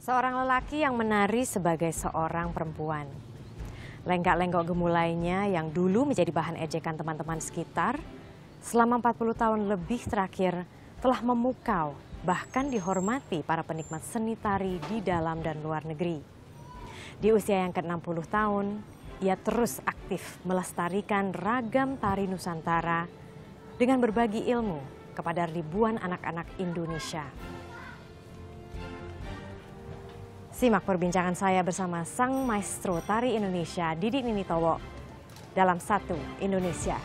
Seorang lelaki yang menari sebagai seorang perempuan. Lenggak-lenggok gemulainya yang dulu menjadi bahan ejekan teman-teman sekitar, selama 40 tahun lebih terakhir telah memukau, bahkan dihormati para penikmat seni tari di dalam dan luar negeri. Di usia yang ke-60 tahun, ia terus aktif melestarikan ragam tari Nusantara dengan berbagi ilmu kepada ribuan anak-anak Indonesia. Simak perbincangan saya bersama sang maestro tari Indonesia, Didi Ninitowo, dalam Satu Indonesia.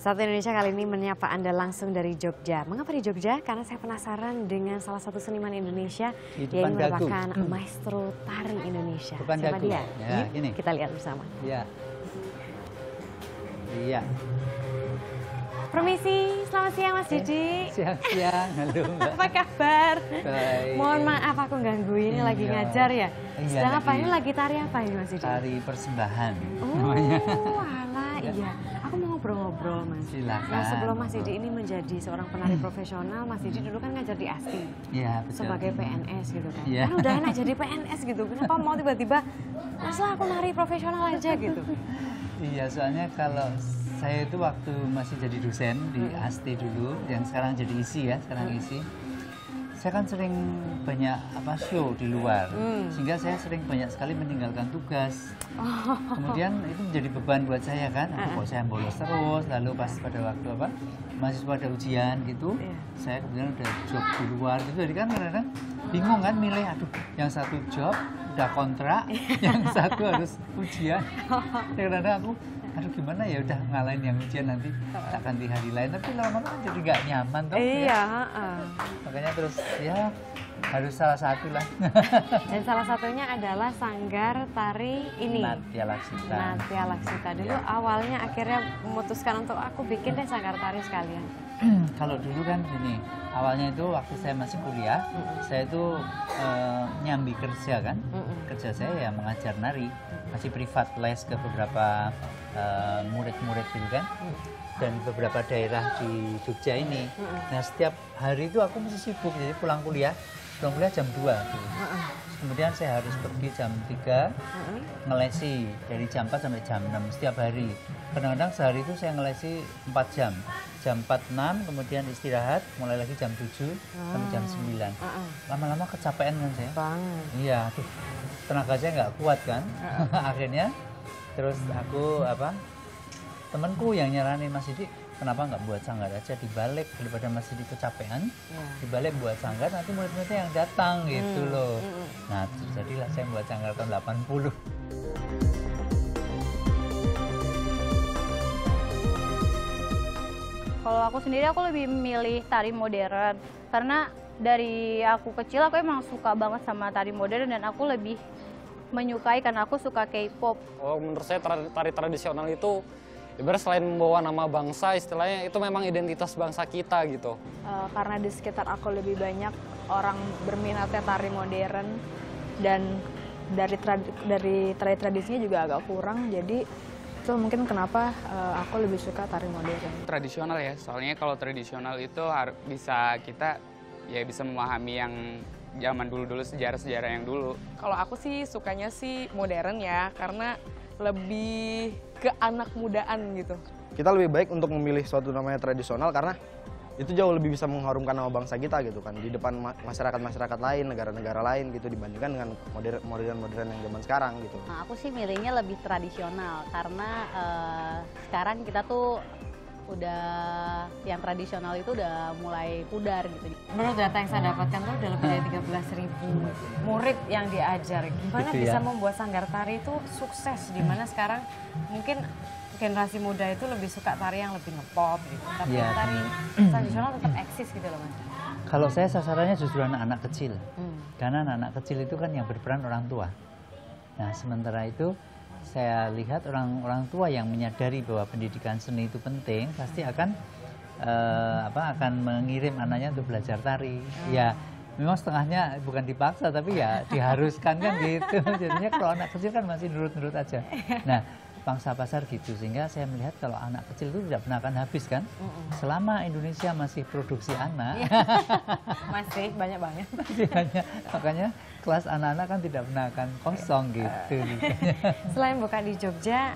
Satu Indonesia kali ini menyapa Anda langsung dari Jogja. Mengapa di Jogja? Karena saya penasaran dengan salah satu seniman Indonesia. Dia ini merupakan maestro tari Indonesia. Siapa dia? Ya, ini. Kita lihat bersama. Iya. Iya. Permisi, selamat siang Mas Didi. Siang-siang, halo Mbak. Apa kabar? Baik. Mohon maaf aku ganggu, ini lagi ngajar ya. Sedang apa ini, lagi tari apa ini Mas Didi? Tari persembahan namanya. Alah, iya. Aku mau ngobrol-ngobrol Mas. Silakan. Nah, sebelum Mas Didi ini menjadi seorang penari profesional, Mas Didi dulu kan ngajar di ASTI. Iya, betul. Sebagai PNS gitu kan. Iya. Kan udah enak jadi PNS gitu. Kenapa mau tiba-tiba, masa aku nari profesional aja gitu? Iya, soalnya kalau saya itu waktu masih jadi dosen di ASTI dulu, yang sekarang jadi ISI ya, sekarang ISI. Saya kan sering banyak show di luar, sehingga saya sering banyak sekali meninggalkan tugas. Kemudian itu menjadi beban buat saya kan, kok saya bolos terus, lalu pas pada waktu mahasiswa ada ujian gitu, saya kemudian udah job di luar gitu, jadi kan kadang-kadang bingung kan milih, aduh yang satu job udah kontrak, yang satu harus ujian. Kadang-kadang aku aduh gimana ya, udah ngalahin yang ujian, nanti tak ganti hari lain, tapi lama-lama jadi nggak nyaman toh. Iya. Makanya terus ya harus salah satu lah. Dan salah satunya adalah Sanggar Tari ini. Natya Laksita. Natya Laksita. Dulu awalnya akhirnya memutuskan untuk aku bikin deh Sanggar Tari sekalian. Kalau dulu kan gini, awalnya itu waktu saya masih kuliah, saya itu nyambi kerja kan. Kerja saya ya mengajar nari, masih privat les ke beberapa murid-murid gitu kan. Dan beberapa daerah di Jogja ini. Nah setiap hari itu aku mesti sibuk, jadi pulang kuliah jam 2 gitu. Kemudian saya harus pergi jam 3 ngelesi dari jam 4 sampai jam 6 setiap hari. Kadang-kadang sehari itu saya ngelesi 4 jam. Jam 4-6 kemudian istirahat, mulai lagi jam 7 sampai jam 9. Lama-lama kecapean kan saya. Banget. Iya, aduh, tenaga saya nggak kuat kan. Akhirnya terus aku temanku yang nyaranin, Mas Didi, kenapa nggak buat sanggar aja dibalik, daripada Mas Didi kecapean, dibalik buat sanggar, nanti murid-muridnya yang datang gitu loh. Nah, jadilah saya buat sanggar tahun 80. Kalau aku sendiri, aku lebih memilih tari modern. Karena dari aku kecil, aku emang suka banget sama tari modern, dan aku lebih menyukai karena aku suka K-pop. Oh, menurut saya tari tradisional itu ibarat selain membawa nama bangsa, istilahnya itu memang identitas bangsa kita gitu. Karena di sekitar aku lebih banyak orang berminatnya tari modern, dan dari tari tradisinya juga agak kurang, jadi itu mungkin kenapa aku lebih suka tari modern. Tradisional ya, soalnya kalau tradisional itu bisa kita ya bisa memahami yang zaman dulu-dulu, sejarah-sejarah yang dulu. Kalau aku sih sukanya sih modern ya, karena lebih ke anak mudaan gitu. Kita lebih baik untuk memilih suatu namanya tradisional karena itu jauh lebih bisa mengharumkan nama bangsa kita gitu kan, di depan masyarakat-masyarakat lain, negara-negara lain gitu, dibandingkan dengan modern-modern yang zaman sekarang gitu. Nah, aku sih milihnya lebih tradisional karena sekarang kita tuh udah yang tradisional itu udah mulai pudar gitu. Menurut data yang saya dapatkan tuh udah lebih dari 13.000 murid yang diajar. Gimana gitu bisa ya? membuat sanggar tari itu sukses, di mana sekarang mungkin generasi muda itu lebih suka tari yang lebih ngepop gitu. Tapi Iya, tari tradisional tetap eksis gitu loh Mas. Kalau saya sasarannya justru anak-anak kecil. Karena anak-anak kecil itu kan yang berperan orang tua. Nah, sementara itu saya lihat orang tua yang menyadari bahwa pendidikan seni itu penting, pasti akan akan mengirim anaknya untuk belajar tari. Ya, memang setengahnya bukan dipaksa, tapi ya diharuskan kan gitu. Jadinya kalau anak kecil kan masih nurut-nurut aja. Nah, pangsa pasar gitu, sehingga saya melihat kalau anak kecil itu tidak pernah akan habis kan. Selama Indonesia masih produksi anak, Masih banyak banget. masih banyak. Makanya kelas anak-anak kan tidak pernah akan kosong gitu. Selain buka di Jogja,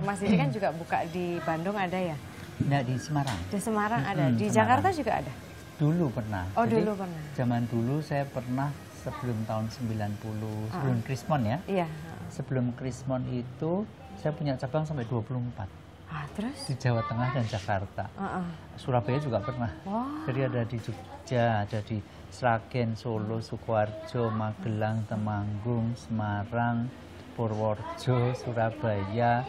Mas Didi kan juga buka di Bandung ada ya? Nah, di Semarang. Di Semarang ada, di Semarang. Jakarta juga ada? Dulu pernah. Oh, Jadi, dulu pernah. Zaman dulu saya pernah sebelum tahun 90, sebelum Krismon ya. Iya. Sebelum Krismon itu saya punya cabang sampai 24 Terus? di Jawa Tengah dan Jakarta. Surabaya juga pernah. Wah. Jadi ada di Jogja, ada di Sragen, Solo, Sukoharjo, Magelang, Temanggung, Semarang, Purworejo, Surabaya,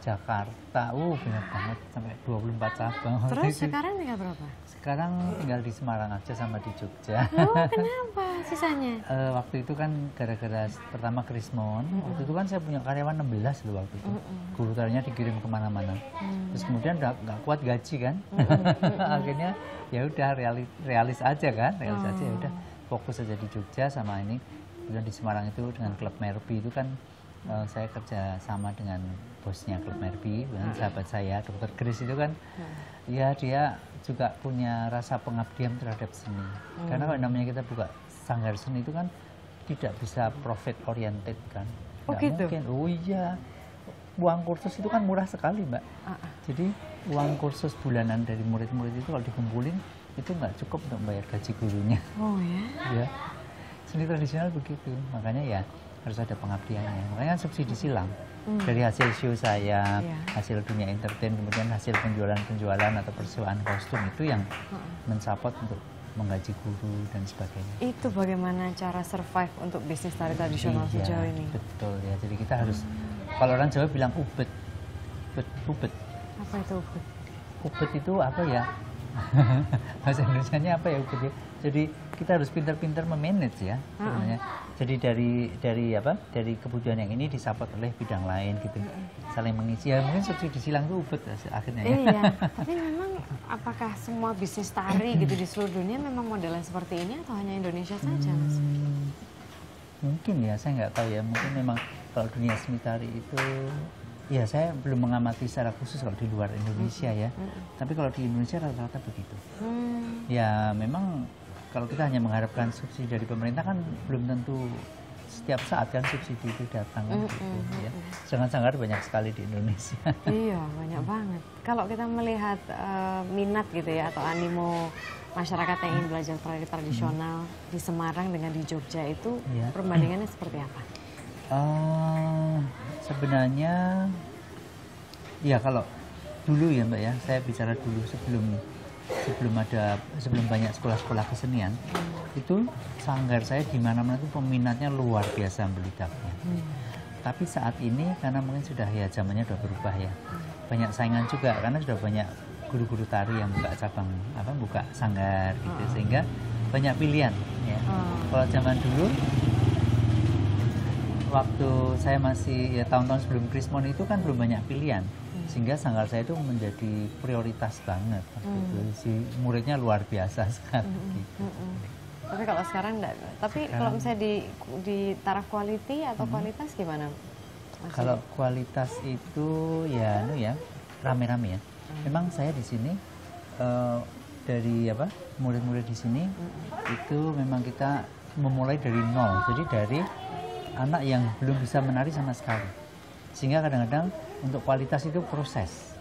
Jakarta. Banyak banget sampai 24 cabang. Terus sekarang tinggal berapa? Sekarang tinggal di Semarang aja sama di Jogja. Oh, kenapa sisanya? Waktu itu kan gara-gara pertama Krismon, waktu itu kan saya punya karyawan 16 loh waktu itu. Guru tarinya dikirim kemana-mana. Terus kemudian udah nggak kuat gaji kan. Akhirnya ya udah realis aja kan, realis aja ya udah fokus aja di Jogja sama ini. Kemudian di Semarang itu dengan klub Merpi itu kan saya kerja sama dengan bosnya klub Merpi, dengan sahabat saya, Dr. Grace itu kan, ya dia juga punya rasa pengabdian terhadap seni. Karena kalau namanya kita buka sanggar seni itu kan tidak bisa profit oriented kan. Oh gitu? Mungkin. Oh iya, uang kursus itu kan murah sekali Mbak. Jadi uang kursus bulanan dari murid-murid itu kalau dikumpulin itu nggak cukup untuk bayar gaji gurunya. Oh ya? Ya, seni tradisional begitu, makanya ya harus ada pengabdiannya. Makanya subsidi silang dari hasil show saya, hasil dunia entertain, kemudian hasil penjualan atau persewaan kostum itu yang mensupport untuk menggaji guru dan sebagainya. Itu bagaimana cara survive untuk bisnis tari tradisional sejauh ini? Betul ya, jadi kita harus, kalau orang Jawa bilang ubet. Ubet. Apa itu ubet? Ubet itu apa ya? Bahasa Indonesianya apa ya ubet ya? Jadi kita harus pintar-pintar memanage ya sebenarnya. Jadi dari kebutuhan yang ini disupport oleh bidang lain gitu, saling mengisi. Ya mungkin subsidi silang itu ubet akhirnya ya. Iya, tapi memang apakah semua bisnis tari gitu di seluruh dunia memang modelnya seperti ini atau hanya Indonesia saja, Mas? Mungkin ya, saya nggak tahu ya. Mungkin memang kalau dunia seni tari itu, ya saya belum mengamati secara khusus kalau di luar Indonesia ya. Tapi kalau di Indonesia rata-rata begitu. Ya memang kalau kita hanya mengharapkan subsidi dari pemerintah kan belum tentu setiap saat kan subsidi itu datang kan gitu ya. Sanggar-sanggar banyak sekali di Indonesia. Iya, banyak banget. Kalau kita melihat minat gitu ya atau animo masyarakat yang ingin belajar tari tradisional di Semarang dengan di Jogja itu perbandingannya seperti apa? Sebenarnya ya kalau dulu ya Mbak ya, saya bicara dulu sebelum banyak sekolah-sekolah kesenian, itu sanggar saya di mana-mana itu peminatnya luar biasa melidaknya. Tapi saat ini karena mungkin sudah ya zamannya sudah berubah ya, banyak saingan juga karena sudah banyak guru-guru tari yang buka cabang buka sanggar gitu, sehingga banyak pilihan ya. Kalau zaman dulu waktu saya masih ya tahun-tahun sebelum Krismon itu kan belum banyak pilihan, sehingga sanggar saya itu menjadi prioritas banget. Si muridnya luar biasa sekali. Gitu. Tapi kalau sekarang enggak. Tapi kalau misalnya di taraf quality atau kualitas gimana? Kalau kualitas itu ya rame-rame ya. Memang saya di sini dari murid-murid di sini itu memang kita memulai dari nol. Jadi dari anak yang belum bisa menari sama sekali. Sehingga kadang-kadang untuk kualitas itu proses.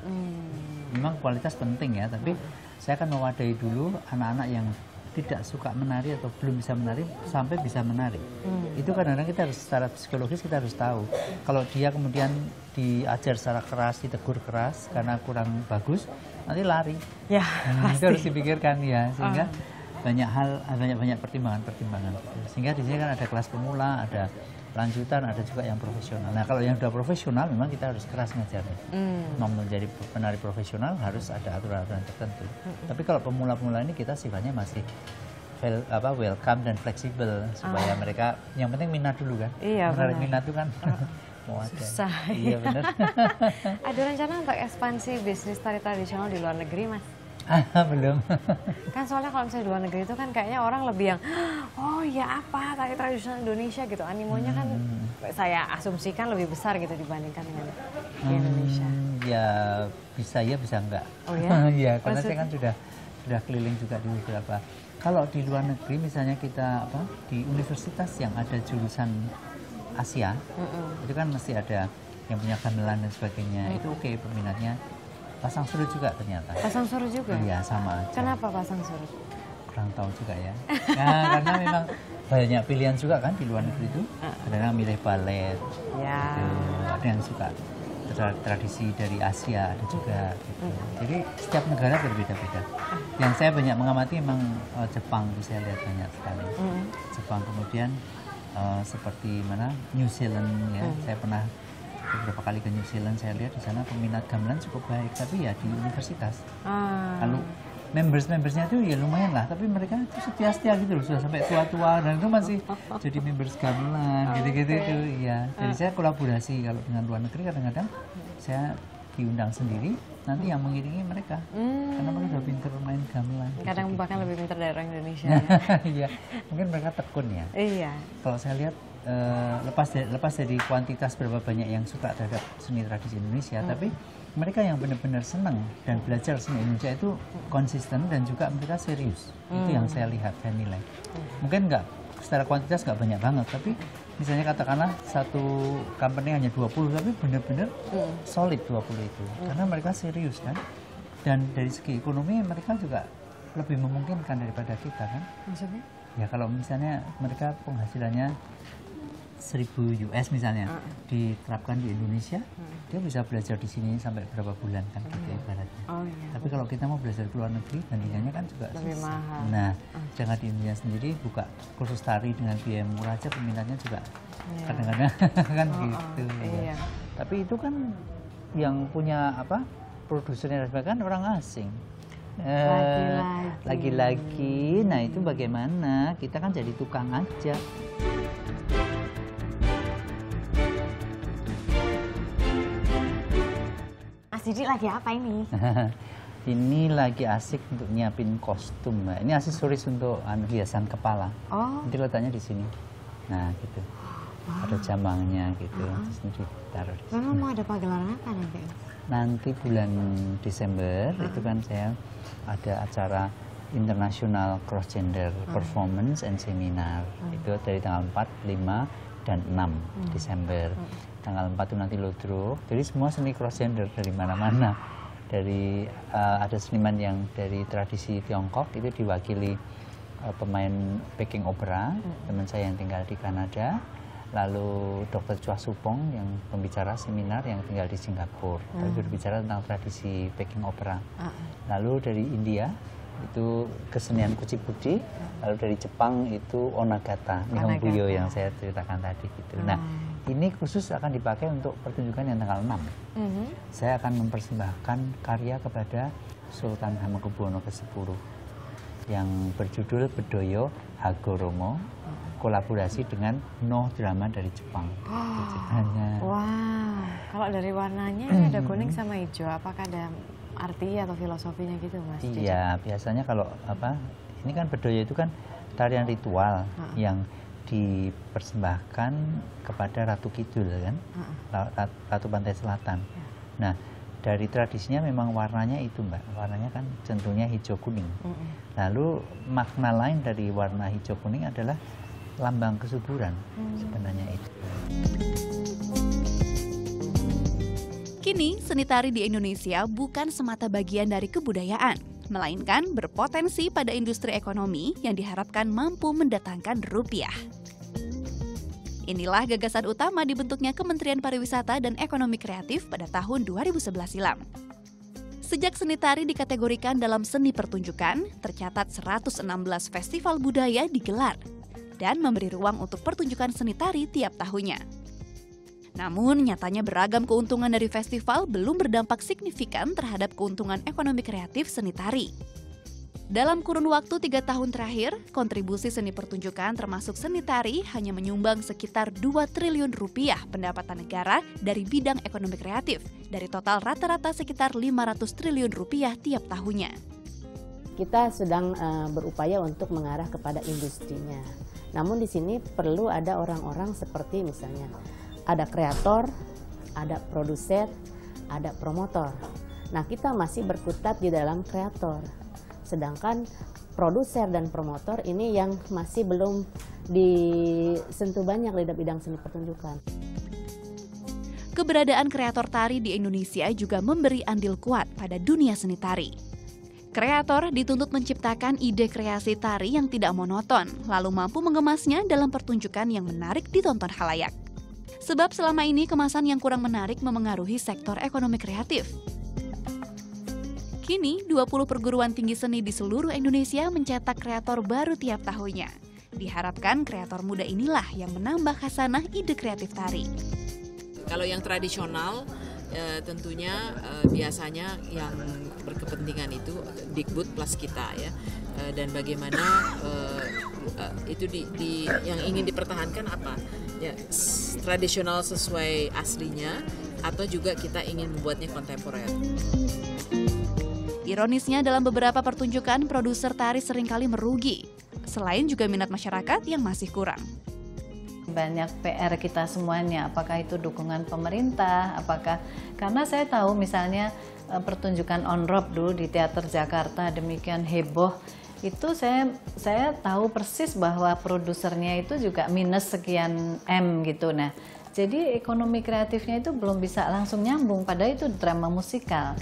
Memang kualitas penting ya, tapi saya akan mewadahi dulu anak-anak yang tidak suka menari atau belum bisa menari sampai bisa menari. Itu kadang-kadang kita harus secara psikologis kita harus tahu. Kalau dia kemudian diajar secara keras, ditegur keras karena kurang bagus, nanti lari. Ya, itu harus dipikirkan ya, sehingga banyak pertimbangan. Sehingga di sini kan ada kelas pemula, ada lanjutan, ada juga yang profesional. Nah kalau yang sudah profesional memang kita harus keras ngajarnya. Mau menjadi penari profesional harus ada aturan-aturan tertentu. Tapi kalau pemula-pemula ini kita sifatnya masih welcome dan fleksibel supaya mereka, yang penting minat dulu kan. Iya, benar. Minat itu kan mau ada. Susah. Iya benar. Ada rencana untuk ekspansi bisnis tari tradisional di luar negeri, Mas? Belum. Kan soalnya kalau misalnya di luar negeri itu kan kayaknya orang lebih yang, oh ya apa tari tradisional Indonesia gitu. Animonya kan saya asumsikan lebih besar gitu dibandingkan dengan di Indonesia. Ya bisa ya, bisa enggak. Oh ya? Ya karena saya kan sudah keliling juga di beberapa. Kalau di luar negeri misalnya kita di universitas yang ada jurusan Asia, itu kan mesti ada yang punya gamelan dan sebagainya. Itu oke, peminatnya. Pasang surut juga ternyata. Pasang surut juga? Iya, sama aja. Kenapa pasang surut? Kurang tahu juga ya. Nah, karena memang banyak pilihan juga kan di luar negeri itu. Ada yang milih balet, ya. gitu. Ada yang suka tradisi dari Asia, ada juga. Gitu. Jadi setiap negara berbeda-beda. Yang saya banyak mengamati memang Jepang, saya lihat banyak sekali. Jepang, kemudian seperti mana New Zealand ya. Saya pernah beberapa kali ke New Zealand, saya lihat di sana peminat gamelan cukup baik, tapi ya di universitas. Lalu membersnya itu ya lumayan lah, tapi mereka itu setia gitu loh, sudah sampai tua-tua dan itu masih jadi members gamelan gitu-gitu itu. Iya. Jadi saya kolaborasi kalau dengan luar negeri, kadang-kadang saya diundang sendiri, nanti yang mengiringi mereka, karena mereka udah pinter main gamelan. Kadang gitu. bahkan lebih pinter dari orang Indonesia ya. Iya, mungkin mereka tekun ya. Iya. Kalau saya lihat lepas dari kuantitas berapa banyak yang suka terhadap seni tradisi Indonesia, tapi mereka yang benar-benar senang dan belajar seni Indonesia itu konsisten dan juga mereka serius. Itu yang saya lihat, saya nilai. Mungkin nggak secara kuantitas nggak banyak banget, tapi misalnya katakanlah satu company hanya 20, tapi benar-benar solid 20 itu, karena mereka serius kan. Dan dari segi ekonomi mereka juga lebih memungkinkan daripada kita kan. Maksudnya? Ya kalau misalnya mereka penghasilannya 1.000 US misalnya diterapkan di Indonesia, dia bisa belajar di sini sampai berapa bulan kan gitu ibaratnya. Oh, iya. Tapi kalau kita mau belajar ke luar negeri, bandingannya kan juga lebih susah. mahal. Nah, jangan di Indonesia sendiri buka kursus tari dengan biaya murah aja, peminatnya juga kadang-kadang kan gitu. Iya. Ya. Tapi itu kan yang punya produsernya dan sebagainya kan orang asing. Lagi-lagi, nah itu bagaimana? Kita kan jadi tukang aja. Mas Didi lagi apa ini? Ini lagi asik untuk nyiapin kostum, Mbak. Ini aksesoris untuk hiasan kepala. Oh. Nanti letaknya di sini. Nah, gitu. Ada jambangnya gitu. Terus ini ditaruh di sini. Memang mau ada pagelaran apa nanti? Nanti bulan Desember itu kan saya ada acara International Cross Gender Performance and Seminar. Itu dari tanggal 4, 5, dan 6 Desember. Tanggal 4 itu nanti Ludruk. Jadi semua seni cross gender dari mana-mana. Dari ada seniman yang dari tradisi Tiongkok itu diwakili pemain backing opera, teman saya yang tinggal di Kanada. Lalu Dr. Chua Supong yang pembicara seminar yang tinggal di Singapura. Tapi berbicara tentang tradisi backing opera. Lalu dari India itu kesenian kucipudi, lalu dari Jepang itu Onagata, Nihonbuyo yang saya ceritakan tadi gitu. Nah, ini khusus akan dipakai untuk pertunjukan yang tanggal 6. Saya akan mempersembahkan karya kepada Sultan Hamengkubuwono ke-10 yang berjudul Bedoyo Hagoromo, kolaborasi dengan Noh drama dari Jepang. Wah, kalau dari warnanya ini ada kuning sama hijau, apakah ada arti atau filosofinya gitu, Mas? Iya, biasanya kalau ini kan Bedoyo itu kan tarian ritual yang dipersembahkan kepada Ratu Kidul kan, Ratu Pantai Selatan. Nah, dari tradisinya memang warnanya itu, Mbak, warnanya kan cenderungnya hijau kuning. Lalu makna lain dari warna hijau kuning adalah lambang kesuburan sebenarnya itu. Kini, seni tari di Indonesia bukan semata bagian dari kebudayaan, melainkan berpotensi pada industri ekonomi yang diharapkan mampu mendatangkan rupiah. Inilah gagasan utama dibentuknya Kementerian Pariwisata dan Ekonomi Kreatif pada tahun 2011 silam. Sejak seni tari dikategorikan dalam seni pertunjukan, tercatat 116 festival budaya digelar dan memberi ruang untuk pertunjukan seni tari tiap tahunnya. Namun, nyatanya beragam keuntungan dari festival belum berdampak signifikan terhadap keuntungan ekonomi kreatif seni tari. Dalam kurun waktu 3 tahun terakhir, kontribusi seni pertunjukan termasuk seni tari hanya menyumbang sekitar 2 triliun rupiah pendapatan negara dari bidang ekonomi kreatif, dari total rata-rata sekitar 500 triliun rupiah tiap tahunnya. Kita sedang berupaya untuk mengarah kepada industrinya. Namun di sini perlu ada orang-orang seperti misalnya ada kreator, ada produser, ada promotor. Nah, kita masih berkutat di dalam kreator. Sedangkan produser dan promotor ini yang masih belum disentuh banyak di bidang seni pertunjukan. Keberadaan kreator tari di Indonesia juga memberi andil kuat pada dunia seni tari. Kreator dituntut menciptakan ide kreasi tari yang tidak monoton, lalu mampu mengemasnya dalam pertunjukan yang menarik ditonton khalayak. Sebab selama ini kemasan yang kurang menarik memengaruhi sektor ekonomi kreatif. Kini, 20 perguruan tinggi seni di seluruh Indonesia mencetak kreator baru tiap tahunnya. Diharapkan kreator muda inilah yang menambah khasanah ide kreatif tari. Kalau yang tradisional, tentunya biasanya yang berkepentingan itu Dikbud plus kita ya. Dan bagaimana itu yang ingin dipertahankan apa? Ya, tradisional sesuai aslinya atau juga kita ingin membuatnya kontemporer. Ironisnya dalam beberapa pertunjukan produser tari seringkali merugi, selain juga minat masyarakat yang masih kurang. Banyak PR kita semuanya, apakah itu dukungan pemerintah, apakah karena saya tahu misalnya pertunjukan On Rock dulu di Teater Jakarta demikian heboh, itu saya tahu persis bahwa produsernya itu juga minus sekian M gitu. Nah, jadi ekonomi kreatifnya itu belum bisa langsung nyambung, padahal itu drama musikal.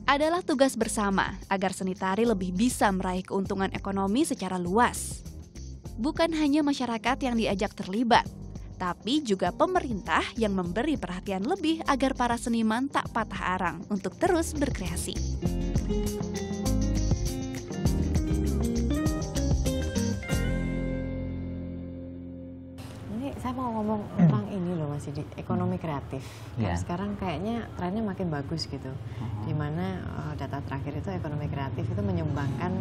Adalah tugas bersama agar seni tari lebih bisa meraih keuntungan ekonomi secara luas. Bukan hanya masyarakat yang diajak terlibat, tapi juga pemerintah yang memberi perhatian lebih agar para seniman tak patah arang untuk terus berkreasi. Saya mau ngomong tentang ini loh Mas Didi, ekonomi kreatif. Yeah. Sekarang kayaknya trennya makin bagus gitu. Dimana data terakhir itu ekonomi kreatif itu menyumbangkan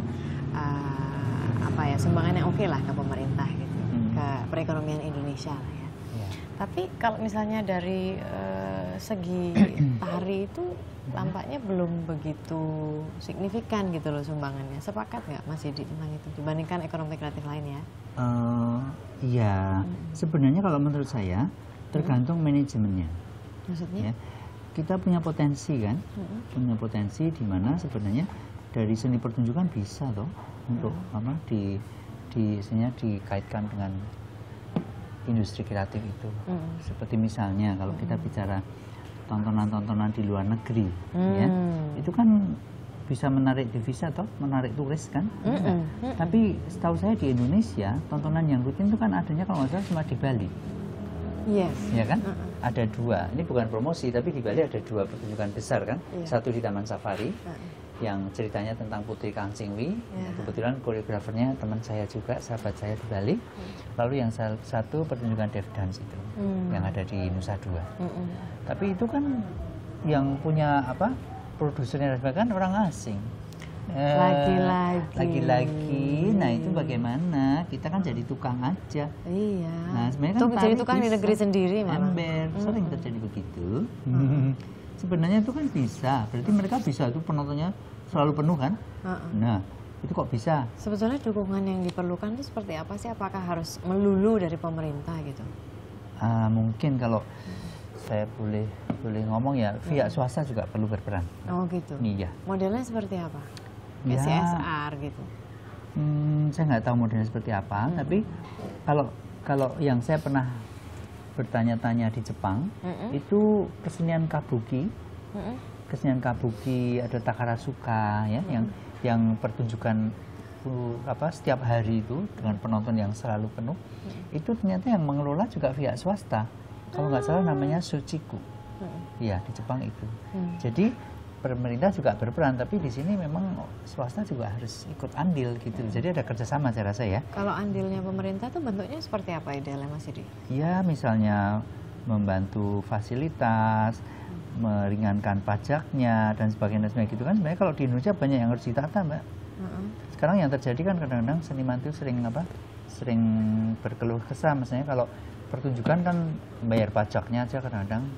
sumbangan yang oke lah ke pemerintah gitu, ke perekonomian Indonesia lah ya. Yeah. Tapi kalau misalnya dari segi tari itu tampaknya belum begitu signifikan gitu loh sumbangannya. Sepakat nggak Mas Didi tentang itu dibandingkan ekonomi kreatif lain ya? Iya, sebenarnya kalau menurut saya tergantung manajemennya. Maksudnya? Ya, kita punya potensi kan, punya potensi di mana sebenarnya dari seni pertunjukan bisa loh untuk dikaitkan dengan industri kreatif itu. Seperti misalnya kalau kita bicara tontonan-tontonan di luar negeri, ya, itu kan bisa menarik devisa atau menarik turis kan. Tapi setahu saya di Indonesia tontonan yang rutin itu kan adanya kalau nggak salah cuma di Bali. Yes. Ya kan? Ada 2. Ini bukan promosi tapi di Bali ada 2 pertunjukan besar kan. Satu di Taman Safari yang ceritanya tentang Putri Kang Singwi. Kebetulan koreografernya teman saya juga, sahabat saya di Bali. Lalu yang satu pertunjukan Deaf Dance itu yang ada di Nusa Dua. Tapi itu kan yang punya produsernya kan orang asing. Lagi-lagi. Nah itu bagaimana? Kita kan jadi tukang aja. Iya. Nah sebenarnya kan jadi tukang di negeri sendiri malah. Sering terjadi begitu. Sebenarnya itu kan bisa. Berarti mereka bisa itu penontonnya selalu penuh kan? Nah itu kok bisa? Sebetulnya dukungan yang diperlukan itu seperti apa sih? Apakah harus melulu dari pemerintah gitu? Mungkin kalau saya boleh ngomong ya, pihak swasta juga perlu berperan. Oh gitu. Iya. Modelnya seperti apa? Ya, CSR gitu. Saya nggak tahu modelnya seperti apa, tapi kalau yang saya pernah bertanya-tanya di Jepang, itu kesenian kabuki, ada Takarasuka ya, yang pertunjukan setiap hari itu dengan penonton yang selalu penuh, itu ternyata yang mengelola juga pihak swasta. Kalau nggak salah namanya Shochiku. Iya, di Jepang itu. Jadi pemerintah juga berperan, tapi di sini memang swasta juga harus ikut andil gitu. Jadi ada kerjasama saya rasa ya. Kalau andilnya pemerintah tuh bentuknya seperti apa idealnya Mas Didi? Ya misalnya membantu fasilitas, meringankan pajaknya dan sebagainya gitu kan. Sebenarnya kalau di Indonesia banyak yang harus ditata, Mbak. Sekarang yang terjadi kan kadang-kadang seniman itu sering berkeluh kesah. Misalnya kalau pertunjukan kan bayar pajaknya aja kadang-kadang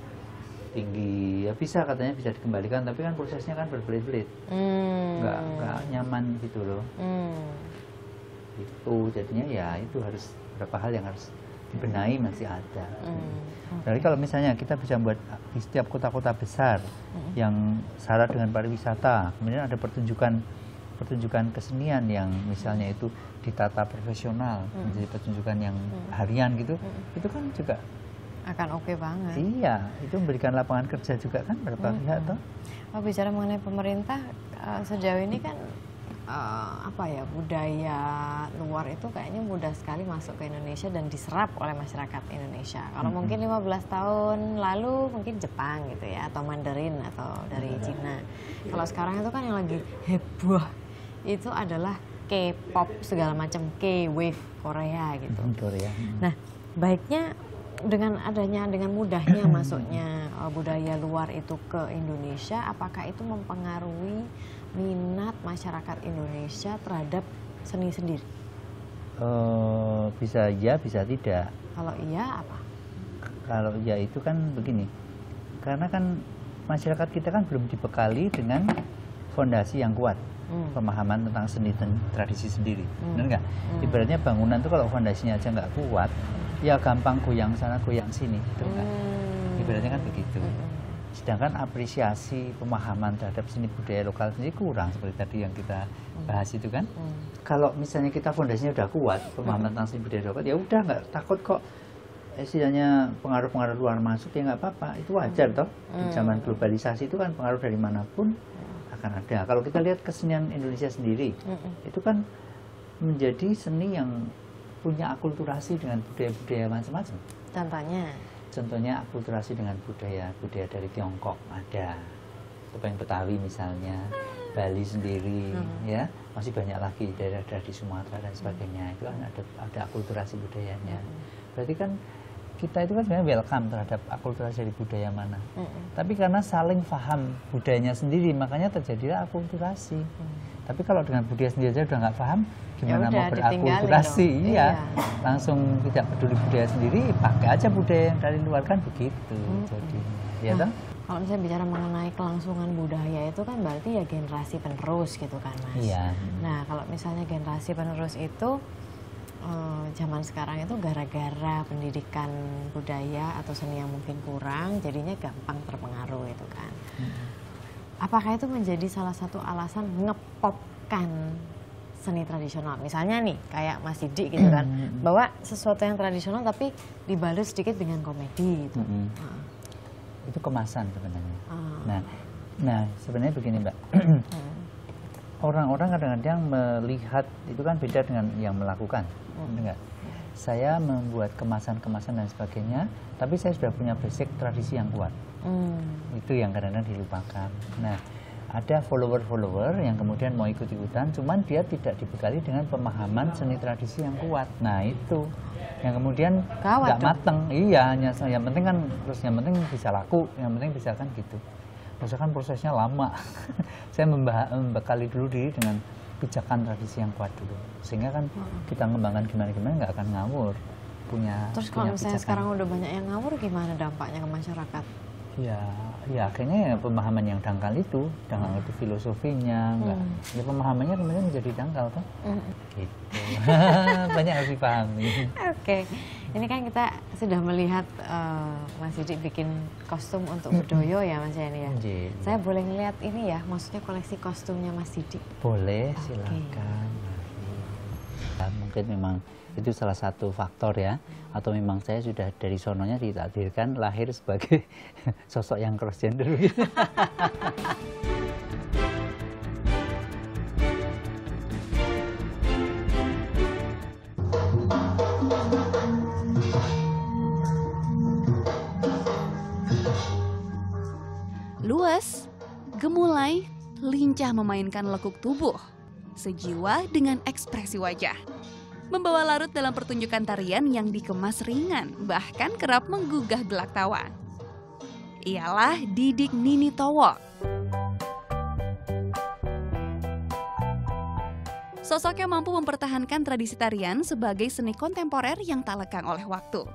tinggi, ya bisa katanya bisa dikembalikan, tapi kan prosesnya kan berbelit-belit, nggak nyaman gitu loh. Itu jadinya ya itu harus beberapa hal yang harus dibenahi masih ada. Jadi kalau misalnya kita bisa buat di setiap kota-kota besar yang syarat dengan pariwisata, kemudian ada pertunjukan kesenian yang misalnya itu ditata profesional, menjadi pertunjukan yang harian gitu, itu kan juga akan oke banget. Iya, itu memberikan lapangan kerja juga kan berapa pihak toh. Oh, bicara mengenai pemerintah, sejauh ini kan budaya luar itu kayaknya mudah sekali masuk ke Indonesia dan diserap oleh masyarakat Indonesia. Kalau mungkin 15 tahun lalu mungkin Jepang gitu ya, atau Mandarin atau dari Cina. Kalau sekarang itu kan yang lagi heboh itu adalah K-pop segala macam, K-wave Korea gitu. Korea. Nah, baiknya dengan mudahnya masuknya budaya luar itu ke Indonesia, apakah itu mempengaruhi minat masyarakat Indonesia terhadap seni sendiri? Bisa iya, bisa tidak. Kalau iya apa? Kalau iya itu kan begini, karena kan masyarakat kita kan belum dibekali dengan fondasi yang kuat, pemahaman tentang seni dan tradisi sendiri, benar nggak? Ibaratnya bangunan tuh kalau fondasinya aja nggak kuat, ya gampang goyang sana goyang sini gitu kan. Ibaratnya kan begitu. Sedangkan apresiasi pemahaman terhadap seni budaya lokal sendiri kurang seperti tadi yang kita bahas itu kan. Kalau misalnya kita fondasinya udah kuat, pemahaman tentang seni budaya lokal, ya udah nggak takut kok istilahnya pengaruh-pengaruh luar masuk, ya nggak apa-apa, itu wajar toh. Di zaman globalisasi itu kan pengaruh dari manapun akan ada. Kalau kita lihat kesenian Indonesia sendiri, itu kan menjadi seni yang punya akulturasi dengan budaya-budaya macam-macam. Contohnya akulturasi dengan budaya dari Tiongkok ada, topeng Betawi misalnya, Bali sendiri, ya masih banyak lagi daerah-daerah di Sumatera dan sebagainya, itu kan ada akulturasi budayanya. Berarti kan kita itu kan sebenarnya welcome terhadap akulturasi dari budaya mana. Tapi karena saling paham budayanya sendiri, makanya terjadilah akulturasi. Tapi kalau dengan budaya sendiri saja udah nggak paham, gimana mau berakulturasi? Iya, langsung tidak peduli budaya sendiri, pakai aja budaya yang dari luar kan begitu. Jadi, ya toh? Kalau misalnya bicara mengenai kelangsungan budaya itu kan berarti ya generasi penerus gitu kan, Mas. Iya. Nah, kalau misalnya generasi penerus itu zaman sekarang itu gara-gara pendidikan budaya atau seni yang mungkin kurang, jadinya gampang terpengaruh itu kan. Apakah itu menjadi salah satu alasan ngepopkan seni tradisional? Misalnya nih, kayak Mas Didi gitu kan, bahwa sesuatu yang tradisional tapi dibalut sedikit dengan komedi gitu. Itu kemasan sebenarnya. Nah sebenarnya begini Mbak, orang-orang kadang-kadang melihat itu kan beda dengan yang melakukan. Enggak. Saya membuat kemasan-kemasan dan sebagainya, tapi saya sudah punya basic tradisi yang kuat. Itu yang kadang-kadang dilupakan. Nah, ada follower-follower yang kemudian mau ikut-ikutan, cuman dia tidak dibekali dengan pemahaman seni tradisi yang kuat. Nah, itu yang kemudian nggak mateng. Iya, yang penting kan, terus yang penting bisa laku, yang penting bisa kan gitu. Misalkan prosesnya lama. Saya membekali dulu diri dengan pijakan tradisi yang kuat dulu, sehingga kan kita mengembangkan gimana-gimana nggak akan ngawur. Terus kalau misalnya sekarang udah banyak yang ngawur, gimana dampaknya ke masyarakat? Ya akhirnya ya pemahaman yang dangkal itu, dangkal itu filosofinya, ya pemahamannya kemudian menjadi dangkal kan? Gitu. Banyak harus dipahami. Oke. Ini kan kita sudah melihat Mas Didi bikin kostum untuk Bedoyo ya Mas Yani ya. Saya boleh ngeliat ini ya, maksudnya koleksi kostumnya Mas Didi? Boleh, silakan. Mungkin memang itu salah satu faktor ya, atau memang saya sudah dari sononya ditakdirkan lahir sebagai sosok yang cross gender gitu. lincah memainkan lekuk tubuh, sejiwa dengan ekspresi wajah. Membawa larut dalam pertunjukan tarian yang dikemas ringan, bahkan kerap menggugah gelak tawa. Ialah Didik Nini Towo. Sosoknya mampu mempertahankan tradisi tarian sebagai seni kontemporer yang tak lekang oleh waktu.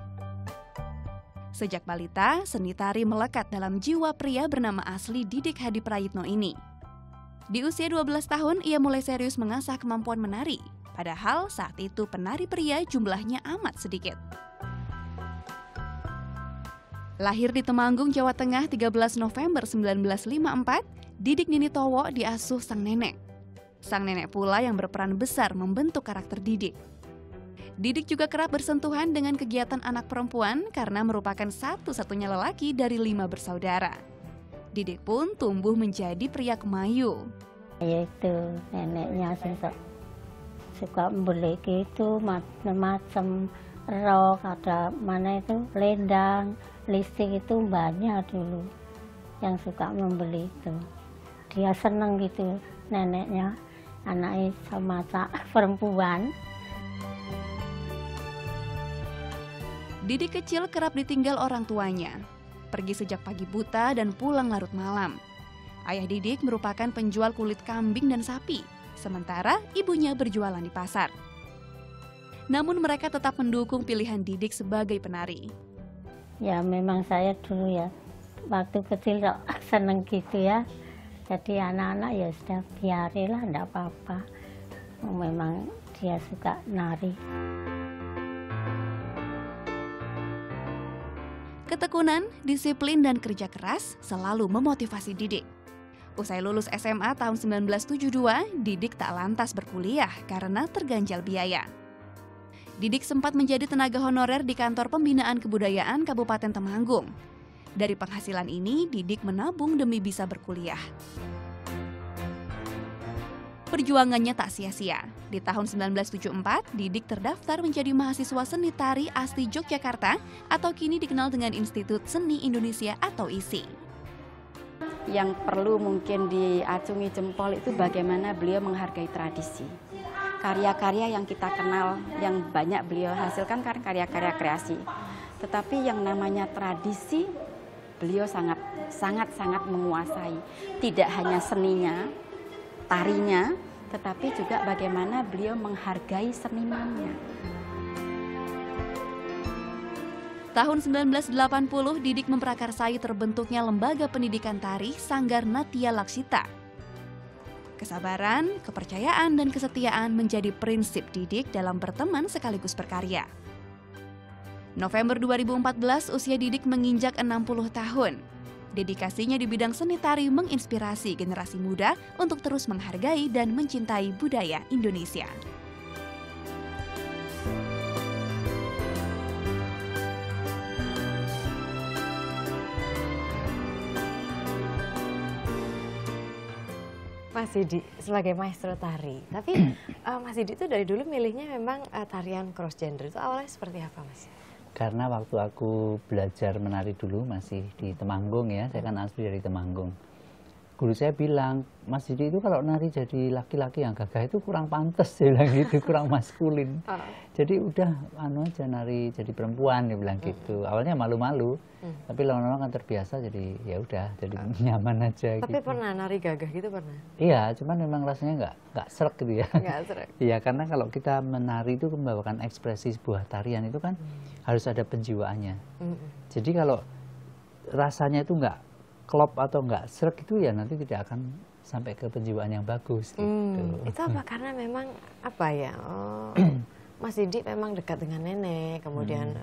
Sejak balita, seni tari melekat dalam jiwa pria bernama asli Didik Hadi Prayitno ini. Di usia 12 tahun, ia mulai serius mengasah kemampuan menari. Padahal saat itu penari pria jumlahnya amat sedikit. Lahir di Temanggung, Jawa Tengah 13 November 1954, Didik Nini Towo diasuh sang nenek. Sang nenek pula yang berperan besar membentuk karakter Didik. Didik juga kerap bersentuhan dengan kegiatan anak perempuan karena merupakan satu-satunya lelaki dari 5 bersaudara. Didik pun tumbuh menjadi pria kemayu. Yaitu neneknya suka beli gitu macam-macam rok, ada mana itu lendang, listrik itu banyak dulu yang suka membeli itu. Dia seneng gitu neneknya, anaknya sama perempuan. Didik kecil kerap ditinggal orang tuanya, pergi sejak pagi buta dan pulang larut malam. Ayah Didik merupakan penjual kulit kambing dan sapi, sementara ibunya berjualan di pasar. Namun mereka tetap mendukung pilihan Didik sebagai penari. Ya memang saya dulu ya, waktu kecil kok seneng gitu ya. Jadi anak-anak ya sudah biarilah, enggak apa-apa. Memang dia suka nari. Ketekunan, disiplin, dan kerja keras selalu memotivasi Didik. Usai lulus SMA tahun 1972, Didik tak lantas berkuliah karena terganjal biaya. Didik sempat menjadi tenaga honorer di Kantor Pembinaan Kebudayaan Kabupaten Temanggung. Dari penghasilan ini, Didik menabung demi bisa berkuliah. Perjuangannya tak sia-sia. Di tahun 1974, Didik terdaftar menjadi mahasiswa seni tari ASTI Yogyakarta atau kini dikenal dengan Institut Seni Indonesia atau ISI. Yang perlu mungkin diacungi jempol itu bagaimana beliau menghargai tradisi. Karya-karya yang kita kenal, yang banyak beliau hasilkan kan karya-karya kreasi. Tetapi yang namanya tradisi, beliau sangat menguasai. Tidak hanya seninya, tarinya, tetapi juga bagaimana beliau menghargai senimannya. Tahun 1980, Didik memprakarsai terbentuknya Lembaga Pendidikan Tari Sanggar Natya Laksita. Kesabaran, kepercayaan, dan kesetiaan menjadi prinsip Didik dalam berteman sekaligus berkarya. November 2014, usia Didik menginjak 60 tahun. Dedikasinya di bidang seni tari menginspirasi generasi muda untuk terus menghargai dan mencintai budaya Indonesia. Mas Didi sebagai maestro tari, tapi Mas Didi itu dari dulu milihnya memang tarian cross gender, itu awalnya seperti apa Mas? Karena waktu aku belajar menari dulu masih di Temanggung ya, saya kan asli dari Temanggung. Guru saya bilang, Mas Didi itu kalau nari jadi laki-laki yang gagah itu kurang pantas, dia bilang gitu, kurang maskulin. Jadi udah aja nari jadi perempuan, dia bilang gitu. Awalnya malu-malu, tapi lama-lama kan terbiasa jadi ya udah, jadi nyaman aja. Tapi gitu. Pernah nari gagah gitu pernah? Iya, cuman memang rasanya nggak srek gitu ya. Nggak srek. Iya, karena kalau kita menari itu membawakan ekspresi sebuah tarian itu kan harus ada penjiwaannya. Jadi kalau rasanya itu nggak klop atau nggak srek itu ya nanti tidak akan sampai ke penjiwaan yang bagus gitu. Itu apa? Karena memang apa ya, Mas Didi memang dekat dengan nenek, kemudian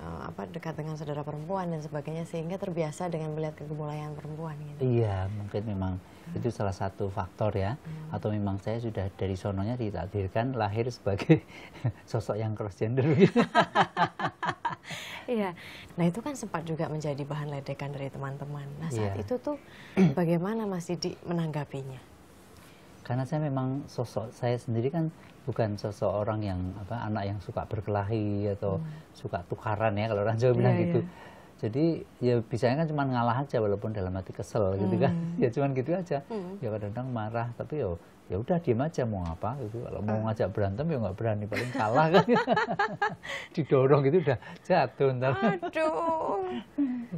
dekat dengan saudara perempuan dan sebagainya, sehingga terbiasa dengan melihat kegemulayaan perempuan gitu. Iya, mungkin memang itu salah satu faktor ya. Atau memang saya sudah dari sononya ditakdirkan lahir sebagai sosok yang cross gender gitu. Iya, nah itu kan sempat juga menjadi bahan ledekan dari teman-teman. Nah saat itu tuh bagaimana Mas Didi menanggapinya? Karena saya memang sosok saya sendiri kan bukan sosok orang yang anak yang suka berkelahi atau suka tukaran ya kalau orang Jawa bilang gitu. Jadi ya bisanya kan cuma ngalah aja walaupun dalam hati kesel gitu kan. Ya cuman gitu aja. Ya kadang-kadang marah tapi ya udah diem aja mau ngapa gitu. Kalau mau ngajak berantem ya nggak berani, paling kalah kan. Didorong gitu udah jatuh ntar. Aduh.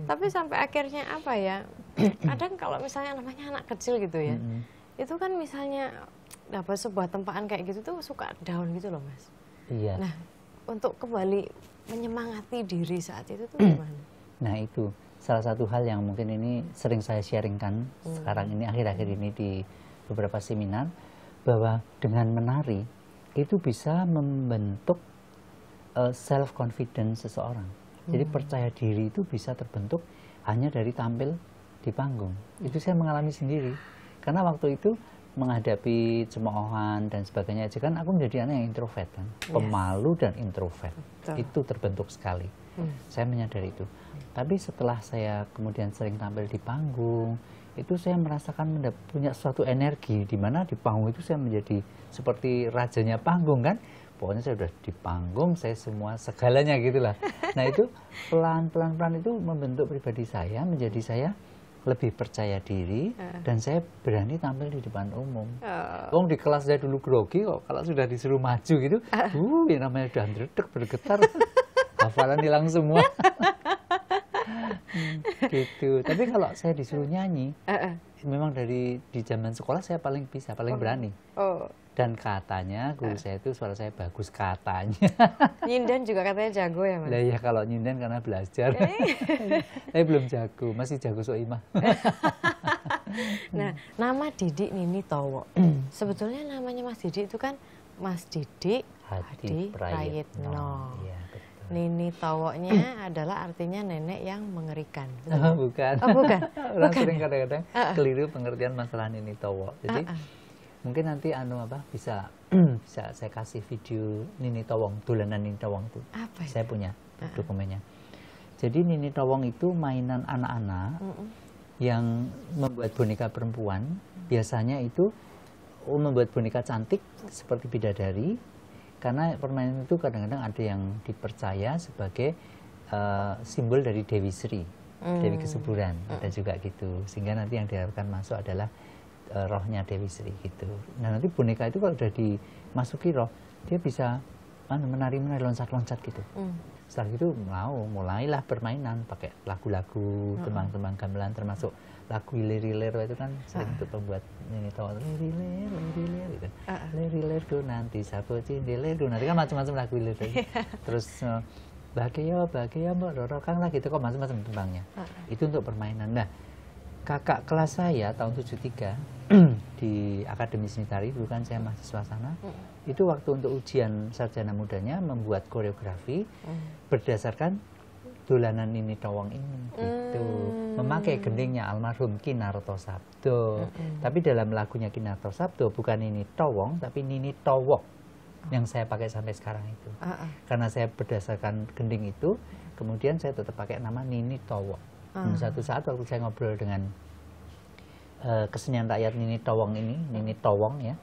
Tapi sampai akhirnya apa ya? Kadang kalau misalnya namanya anak kecil gitu ya. Itu kan misalnya dapat sebuah tempaan kayak gitu tuh suka down gitu loh Mas. Iya. Nah, untuk kembali menyemangati diri saat itu tuh gimana? Nah itu salah satu hal yang mungkin ini sering saya sharingkan sekarang ini akhir-akhir ini di beberapa seminar, bahwa dengan menari itu bisa membentuk self confidence seseorang. Jadi percaya diri itu bisa terbentuk hanya dari tampil di panggung. Itu saya mengalami sendiri karena waktu itu menghadapi cemoohan dan sebagainya aja kan aku menjadi anak yang introvert kan, pemalu dan introvert. Itu terbentuk sekali. Saya menyadari itu. Tapi setelah saya kemudian sering tampil di panggung, itu saya merasakan punya suatu energi di mana di panggung itu saya menjadi seperti rajanya panggung kan. Pokoknya saya udah di panggung, saya semua segalanya gitulah. Nah itu pelan-pelan itu membentuk pribadi saya, menjadi saya lebih percaya diri dan saya berani tampil di depan umum. Wong di kelas saya dulu grogi kok, kalau sudah disuruh maju gitu, yang namanya udah ndredeg bergetar, hafalan hilang semua. Gitu. Tapi kalau saya disuruh nyanyi, memang di zaman sekolah saya paling bisa, paling berani. Dan katanya guru saya itu suara saya bagus katanya. Nyinden juga katanya jago ya Mas? Lah ya kalau nyinden karena belajar. Tapi belum jago, masih jago soimah. Nah, nama Didik Nini Towo. Sebetulnya namanya Mas Didik itu kan Mas Didik Hadi Prayitno. Ya, Nini Towo-nya adalah artinya nenek yang mengerikan. Bukan. Oh, bukan. Orang sering kadang-kadang keliru pengertian masalah Nini Towo. Jadi mungkin nanti bisa saya kasih video Nini Towong, dolanan Nini Towong itu. Apa itu? Saya punya dokumennya. Jadi Nini Towong itu mainan anak-anak yang membuat boneka perempuan. Biasanya itu membuat boneka cantik seperti bidadari. Karena permainan itu kadang-kadang ada yang dipercaya sebagai simbol dari Dewi Sri, Dewi Kesuburan, ada juga gitu. Sehingga nanti yang diharapkan masuk adalah rohnya Dewi Sri gitu. Nah nanti boneka itu kalau sudah dimasuki roh, dia bisa menari-menari, loncat-loncat gitu. Setelah itu mulailah permainan pakai lagu-lagu, tembang-tembang gamelan, termasuk lagu Lir-Lir itu kan sering untuk membuat ini tahu Lir-Lir gitu. Lir-Lir do nanti sapu cindeler do nanti kan macam-macam lagu Lir. Terus bahagia mbak Roro Kang lah gitu kok macam-macam tembangnya. Itu untuk permainan. Nah kakak kelas saya tahun 73 di Akademi Seni Tari, dulu kan saya mahasiswa sana. Itu waktu untuk ujian sarjana mudanya membuat koreografi berdasarkan dolanan Nini Towong ini gitu. Memakai gendingnya almarhum Ki Narto Sabdo. Tapi dalam lagunya Ki Narto Sabdo bukan Nini Towong tapi Nini Towo yang saya pakai sampai sekarang itu. Karena saya berdasarkan gending itu, kemudian saya tetap pakai nama Nini Towo. Suatu saat waktu saya ngobrol dengan kesenian rakyat Nini Towong ini, Nini Towong ya,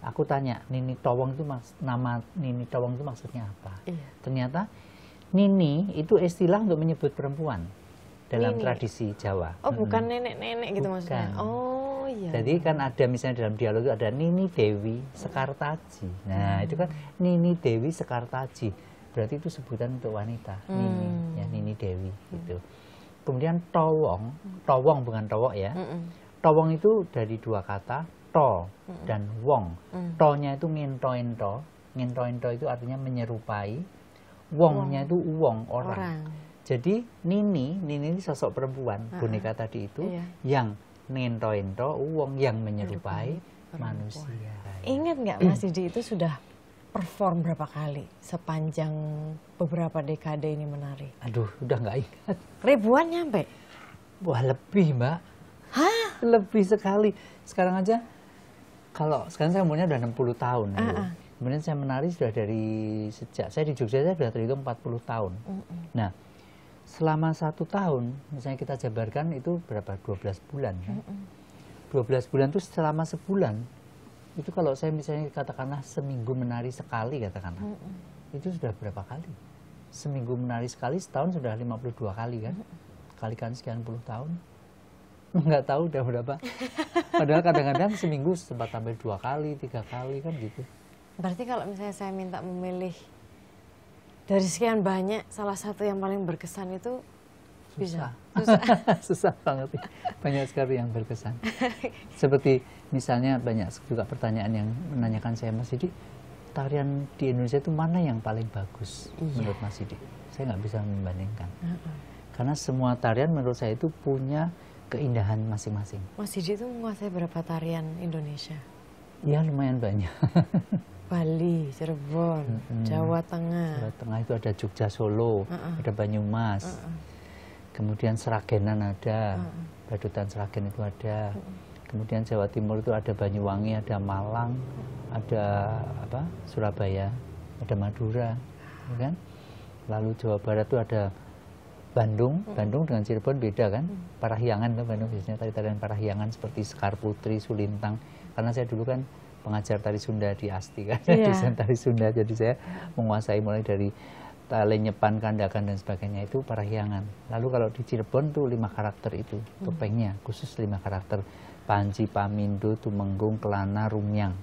aku tanya Nini Towong itu nama Nini Towong itu maksudnya apa? Ternyata Nini itu istilah untuk menyebut perempuan dalam tradisi Jawa. Oh bukan nenek-nenek gitu maksudnya? Oh iya. Jadi kan ada misalnya dalam dialog itu ada Nini Dewi Sekartaji. Nah itu kan Nini Dewi Sekartaji, berarti itu sebutan untuk wanita. Nini, ya Nini Dewi gitu. Kemudian Towong, Towong bukan Towok ya. Towong itu dari dua kata, to dan wong. To-nya itu ngento-ento. Ngento-ento itu artinya menyerupai. Wongnya itu uwong, orang. Jadi Nini ini sosok perempuan, boneka tadi itu yang ngento-ento, uwong yang menyerupai manusia. Ingat nggak Mas Didi itu sudah perform berapa kali sepanjang beberapa dekade ini menari? Aduh, udah nggak ingat. Ribuan nyampe? Wah lebih Mbak. Hah? Lebih sekali. Sekarang aja, kalau sekarang saya umurnya udah 60 tahun. Kemudian saya menari sudah dari sejak saya di Jogja saya sudah terhitung 40 tahun. Nah, selama 1 tahun, misalnya kita jabarkan itu berapa? 12 bulan. 12 bulan itu selama sebulan. Itu kalau saya misalnya katakanlah seminggu menari sekali katakanlah. Itu sudah berapa kali? Seminggu menari sekali, setahun sudah 52 kali kan? kalikan sekian puluh tahun, nggak tahu udah berapa. Padahal kadang-kadang seminggu sempat sampai 2 kali, 3 kali kan gitu. Berarti kalau misalnya saya minta memilih dari sekian banyak, salah satu yang paling berkesan itu bisa? Susah. Susah banget. Banyak sekali yang berkesan. Seperti misalnya banyak juga pertanyaan yang menanyakan saya, Mas Didi, tarian di Indonesia itu mana yang paling bagus menurut Mas Didi? Saya nggak bisa membandingkan. Karena semua tarian menurut saya itu punya keindahan masing-masing. Mas Didi itu menguasai berapa tarian Indonesia? Ya lumayan banyak. Bali, Cirebon, Jawa Tengah. Jawa Tengah itu ada Jogja, Solo, ada Banyumas. Kemudian Seragenan ada, Badutan Seragen itu ada. Kemudian Jawa Timur itu ada Banyuwangi, ada Malang, ada apa? Surabaya, ada Madura, kan? Lalu Jawa Barat itu ada Bandung, Bandung dengan Cirebon beda kan? Parahyangan kan Bandung biasanya tari-tarian Parahyangan seperti Sekar Putri, Sulintang. Karena saya dulu kan pengajar tari Sunda di ASTI kan, desain tari Sunda, jadi saya menguasai mulai dari lenyepan, kandakan dan sebagainya itu Parahyangan. Lalu kalau di Cirebon tuh 5 karakter itu topengnya, khusus 5 karakter: Panji, Pamindo, Tumenggung, Kelana, Rumyang.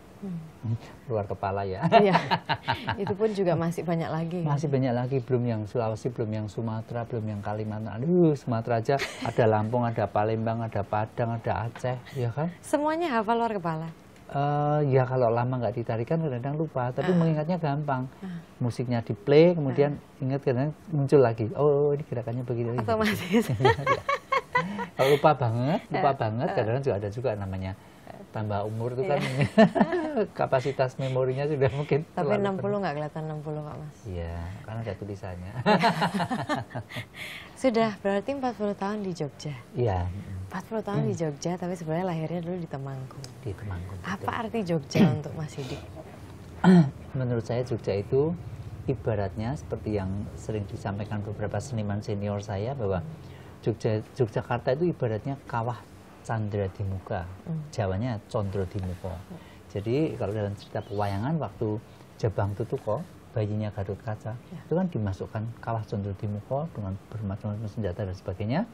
Luar kepala ya. Iya. Itu pun juga masih banyak lagi. Masih banyak lagi, belum yang Sulawesi, belum yang Sumatera, belum yang Kalimantan. Aduh, Sumatera aja ada Lampung, ada Palembang, ada Padang, ada Aceh, ya kan? Semuanya hafal luar kepala. Ya kalau lama nggak ditarikan kadang-kadang lupa, tapi mengingatnya gampang. Musiknya di play, kemudian ingat kadang muncul lagi. Oh ini gerakannya begini. Otomatis. Kalau lupa banget, kadang-kadang juga ada juga namanya tambah umur itu kan kapasitas memorinya sudah mungkin. Tapi 60 nggak kelihatan 60 Pak Mas. Iya, karena ada tulisannya. Sudah berarti 40 tahun di Jogja. Iya. 40 tahun di Jogja, tapi sebenarnya lahirnya dulu di Temanggung. Di Temanggung. Apa arti Jogja untuk Mas Didi? Menurut saya Jogja itu ibaratnya seperti yang sering disampaikan beberapa seniman senior saya, bahwa Yogyakarta itu ibaratnya kawah Candra di muka, Jawanya Condro di muka. Jadi kalau dalam cerita pewayangan waktu Jabang Tutuko, bayinya Gatot Kaca, itu kan dimasukkan kawah Condro di muka dengan bermacam-macam senjata dan sebagainya.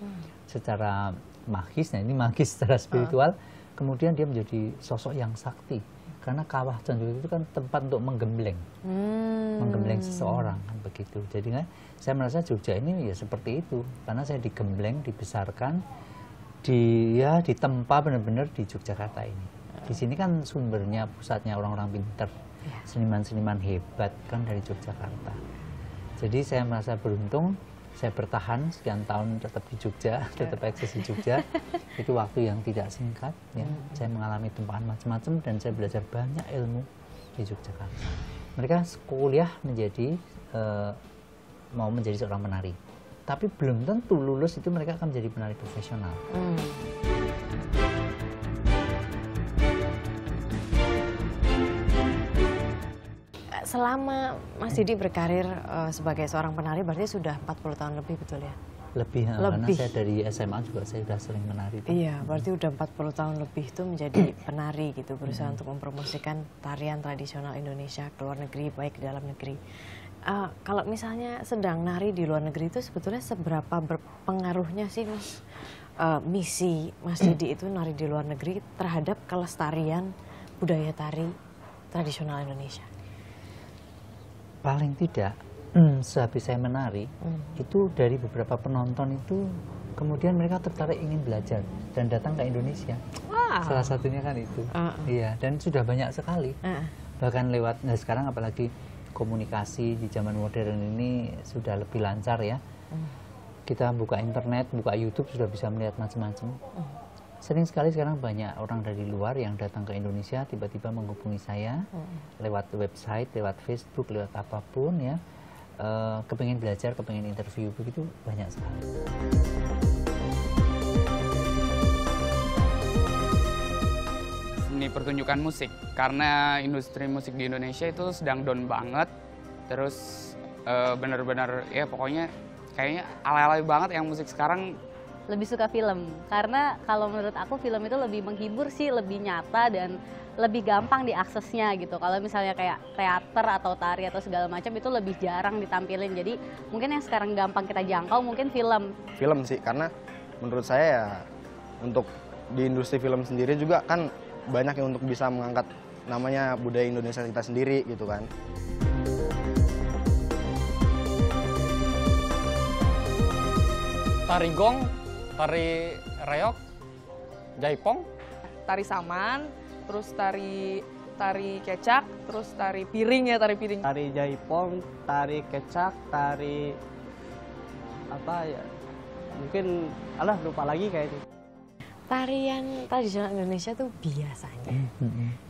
Secara magis, nah ini magis secara spiritual, kemudian dia menjadi sosok yang sakti. Karena kawah Condro itu kan tempat untuk menggembleng, menggembleng seseorang kan begitu. Jadi kan saya merasa Jogja ini ya seperti itu, karena saya digembleng, dibesarkan, ditempa benar-benar di Yogyakarta ini. Di sini kan sumbernya, pusatnya orang-orang pintar, seniman-seniman hebat kan dari Yogyakarta. Jadi saya merasa beruntung, saya bertahan sekian tahun tetap di Jogja, tetap eksis di Jogja. Itu waktu yang tidak singkat, ya. Saya mengalami tempaan macam-macam dan saya belajar banyak ilmu di Yogyakarta. Mereka kuliah mau menjadi seorang penari. Tapi belum tentu lulus itu mereka akan menjadi penari profesional. Selama Mas Didi berkarir sebagai seorang penari, berarti sudah 40 tahun lebih, betul ya? Lebih. Karena saya dari SMA juga saya sudah sering menari. Iya, berarti udah 40 tahun lebih itu menjadi penari gitu, berusaha untuk mempromosikan tarian tradisional Indonesia ke luar negeri, baik di dalam negeri. Kalau misalnya sedang nari di luar negeri itu sebetulnya seberapa berpengaruhnya sih Mas, misi Mas Didi itu nari di luar negeri terhadap kelestarian budaya tari tradisional Indonesia? Paling tidak, sehabis saya menari, itu dari beberapa penonton itu kemudian mereka tertarik ingin belajar dan datang ke Indonesia. Wow. Salah satunya kan itu. Iya, dan sudah banyak sekali. Bahkan lewat, nah sekarang apalagi komunikasi di zaman modern ini sudah lebih lancar ya. Kita buka internet, buka YouTube sudah bisa melihat macam-macam. Sering sekali sekarang banyak orang dari luar yang datang ke Indonesia tiba-tiba menghubungi saya lewat website, lewat Facebook, lewat apapun ya. Kepengen belajar, kepengen interview, begitu banyak sekali. Seni pertunjukan musik, karena industri musik di Indonesia itu sedang down banget. Terus benar-benar ya pokoknya kayaknya alay-alay banget yang musik sekarang, lebih suka film. Karena kalau menurut aku film itu lebih menghibur sih, lebih nyata dan lebih gampang diaksesnya gitu. Kalau misalnya kayak teater atau tari atau segala macam itu lebih jarang ditampilin. Jadi mungkin yang sekarang gampang kita jangkau mungkin film. Film sih, karena menurut saya ya untuk di industri film sendiri juga kan banyak yang untuk bisa mengangkat namanya budaya Indonesia kita sendiri gitu kan. Tari gong, tari reok, jaipong, Tari saman, terus tari kecak, terus tari piring ya, tari piring. Tari jaipong, tari kecak, tari apa ya? Mungkin lupa lagi kayaknya. Tarian tradisional Indonesia tuh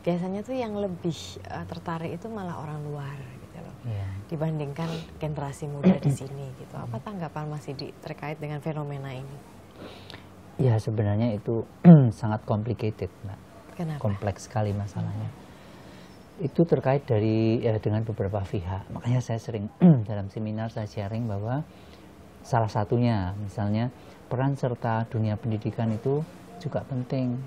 biasanya tuh yang lebih tertarik itu malah orang luar gitu loh, dibandingkan generasi muda di sini gitu. Apa tanggapan Mas Didi terkait dengan fenomena ini? Ya sebenarnya itu sangat complicated, Mbak. Kenapa? Kompleks sekali masalahnya. Itu terkait dengan beberapa pihak. Makanya saya sering dalam seminar saya sharing bahwa salah satunya misalnya peran serta dunia pendidikan itu juga penting.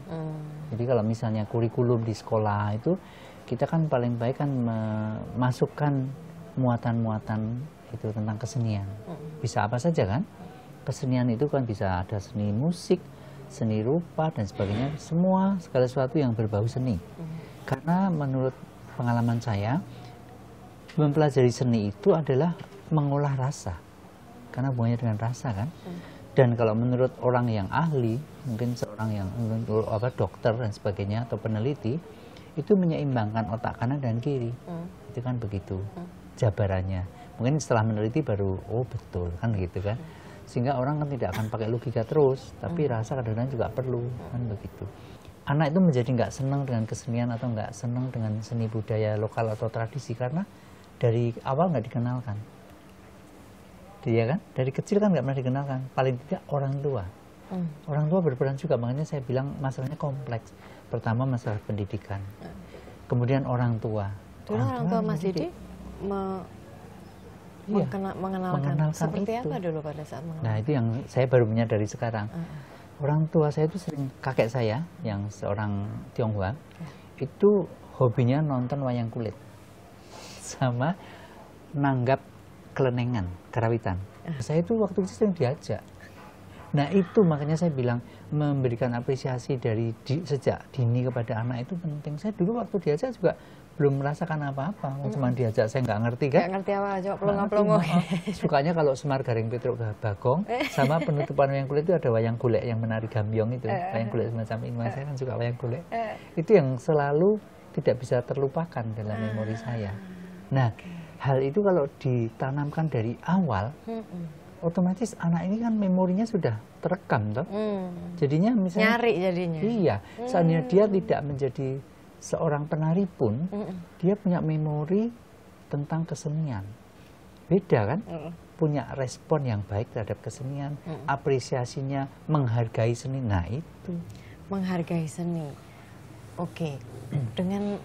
Jadi kalau misalnya kurikulum di sekolah itu kita kan paling baik kan memasukkan muatan-muatan itu tentang kesenian. Bisa apa saja kan? Kesenian itu kan bisa ada seni musik, seni rupa dan sebagainya, segala sesuatu yang berbau seni. Karena menurut pengalaman saya, mempelajari seni itu adalah mengolah rasa. Karena hubungannya dengan rasa kan. Dan kalau menurut orang yang ahli, mungkin seorang yang dokter dan sebagainya atau peneliti, itu menyeimbangkan otak kanan dan kiri. Itu kan begitu jabarannya. Mungkin setelah meneliti baru betul kan gitu kan. Sehingga orang kan tidak akan pakai logika terus, tapi rasa kadang-kadang juga perlu kan begitu. Anak itu menjadi nggak senang dengan kesenian atau nggak senang dengan seni budaya lokal atau tradisi karena dari awal nggak dikenalkan. Dia kan dari kecil kan nggak pernah dikenalkan, paling tidak orang tua. Orang tua berperan juga, makanya saya bilang masalahnya kompleks. Pertama masalah pendidikan, kemudian orang tua. Dulu orang tua Mas Didi mengenalkan seperti apa dulu pada saat mengenalkan? Nah itu yang saya baru menyadari sekarang. Orang tua saya itu sering, kakek saya yang seorang Tionghoa, itu hobinya nonton wayang kulit sama nanggap kelenengan, karawitan. Saya itu waktu itu sering diajak. Nah itu makanya saya bilang memberikan apresiasi dari sejak dini kepada anak itu penting. Saya dulu waktu diajak juga belum merasakan apa-apa, cuma diajak saya nggak ngerti kan. Nggak ngerti apa, coba pelongo-pelongo. Sukanya kalau Semar Garing Petruk Bagong sama penutupan wayang kulit itu ada wayang golek yang menari gambyong itu, wayang golek semacam ini. Saya kan suka wayang golek. Itu yang selalu tidak bisa terlupakan dalam memori saya. Nah, hal itu kalau ditanamkan dari awal, otomatis anak ini kan memorinya sudah terekam toh. Jadinya misalnya nyari jadinya. Iya, seandainya dia tidak menjadi seorang penari pun, dia punya memori tentang kesenian. Beda kan? Punya respon yang baik terhadap kesenian, apresiasinya, menghargai seni. Nah itu. Menghargai seni. Oke, dengan